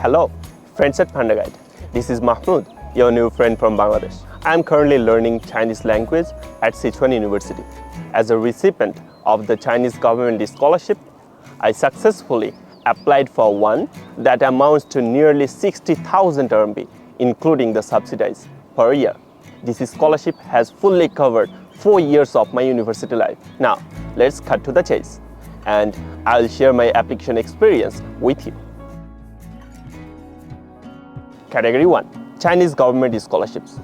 Hello, friends at Panda Guide. This is Mahmud, your new friend from Bangladesh. I am currently learning Chinese language at Sichuan University. As a recipient of the Chinese government scholarship, I successfully applied for one that amounts to nearly 60,000 RMB, including the subsidies per year. This scholarship has fully covered 4 years of my university life. Now, let's cut to the chase, and I'll share my application experience with you. Category 1. Chinese Government Scholarships,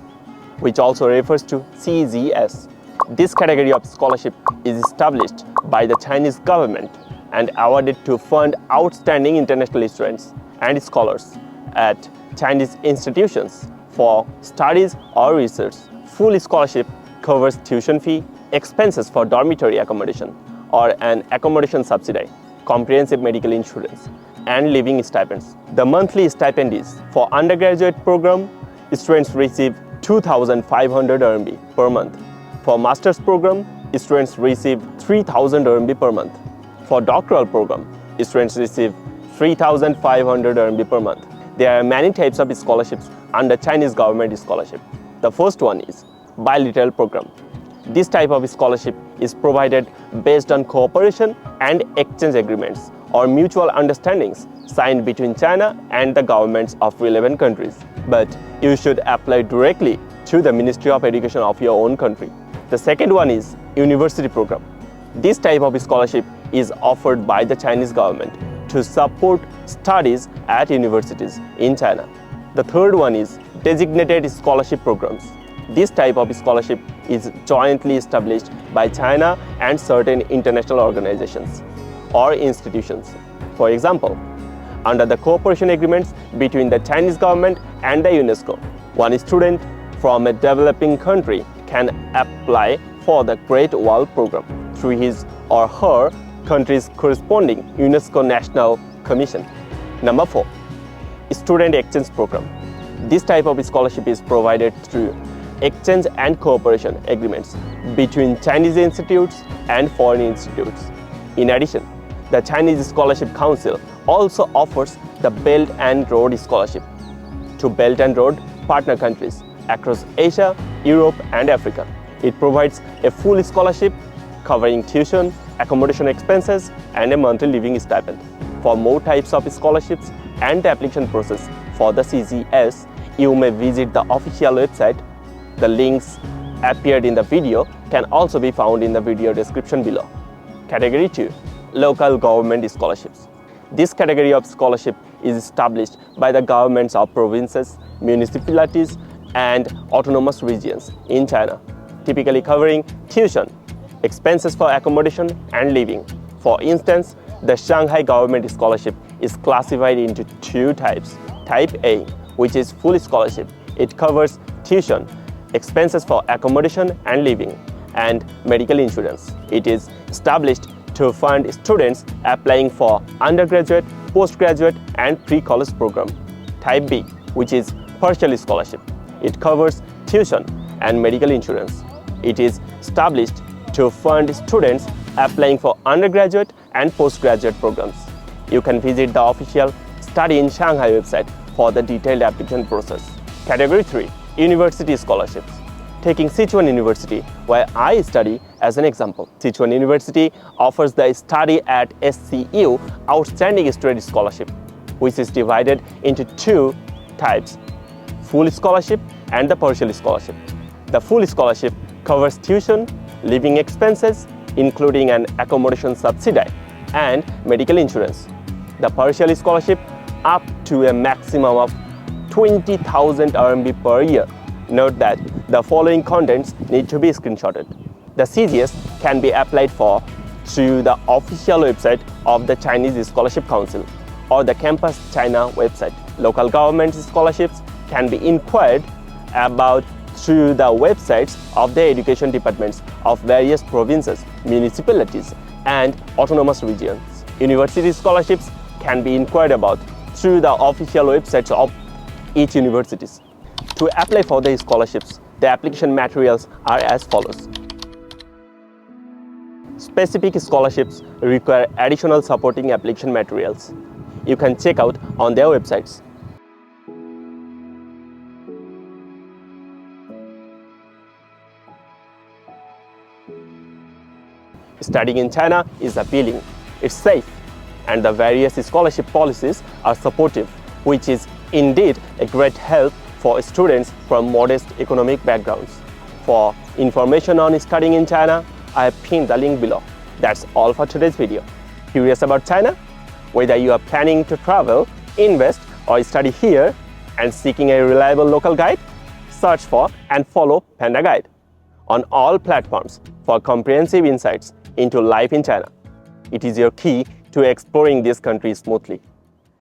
which also refers to CGS. This category of scholarship is established by the Chinese government and awarded to fund outstanding international students and scholars at Chinese institutions for studies or research. Full scholarship covers tuition fee, expenses for dormitory accommodation or an accommodation subsidy, comprehensive medical insurance, and living stipends. The monthly stipend is for undergraduate program, students receive 2,500 RMB per month. For master's program, students receive 3,000 RMB per month. For doctoral program, students receive 3,500 RMB per month. There are many types of scholarships under Chinese government scholarship. The first one is bilateral program. This type of scholarship is provided based on cooperation and exchange agreements or mutual understandings signed between China and the governments of relevant countries. But you should apply directly to the Ministry of Education of your own country. The second one is university program. This type of scholarship is offered by the Chinese government to support studies at universities in China. The third one is designated scholarship programs. This type of scholarship is jointly established by China and certain international organizations or institutions. For example, under the cooperation agreements between the Chinese government and the UNESCO, one student from a developing country can apply for the Great Wall Program through his or her country's corresponding UNESCO National Commission. Number 4. Student Exchange Program. This type of scholarship is provided through exchange and cooperation agreements between Chinese institutes and foreign institutes. In addition, the Chinese Scholarship Council also offers the Belt and Road Scholarship to Belt and Road partner countries across Asia, Europe, and Africa. It provides a full scholarship covering tuition, accommodation expenses, and a monthly living stipend. For more types of scholarships and the application process for the CGS, you may visit the official website. The links appeared in the video can also be found in the video description below. Category 2. Local government scholarships. This category of scholarship is established by the governments of provinces, municipalities, and autonomous regions in China, typically covering tuition, expenses for accommodation, and living. For instance, the Shanghai Government Scholarship is classified into two types. Type A, which is full scholarship. It covers tuition, expenses for accommodation and living, and medical insurance. It is established to fund students applying for undergraduate, postgraduate, and pre-college program. Type B, which is partial scholarship. It covers tuition and medical insurance. It is established to fund students applying for undergraduate and postgraduate programs. You can visit the official Study in Shanghai website for the detailed application process. Category 3. University scholarships. Taking Sichuan University, where I study as an example. Sichuan University offers the Study at SCU Outstanding Student Scholarship, which is divided into two types, full scholarship and the partial scholarship. The full scholarship covers tuition, living expenses, including an accommodation subsidy, and medical insurance. The partial scholarship up to a maximum of 20,000 RMB per year. Note that the following contents need to be screenshotted. The CGS can be applied for through the official website of the Chinese Scholarship Council or the Campus China website. Local government scholarships can be inquired about through the websites of the education departments of various provinces, municipalities, and autonomous regions. University scholarships can be inquired about through the official websites of each universities. To apply for the scholarships, the application materials are as follows. Specific scholarships require additional supporting application materials. you can check out on their websites. Studying in China is appealing, it's safe, and the various scholarship policies are supportive, which is indeed a great help for students from modest economic backgrounds. For information on studying in China, I have pinned the link below. That's all for today's video. Curious about China? Whether you are planning to travel, invest, or study here and seeking a reliable local guide, search for and follow Panda Guide on all platforms for comprehensive insights into life in China. It is your key to exploring this country smoothly.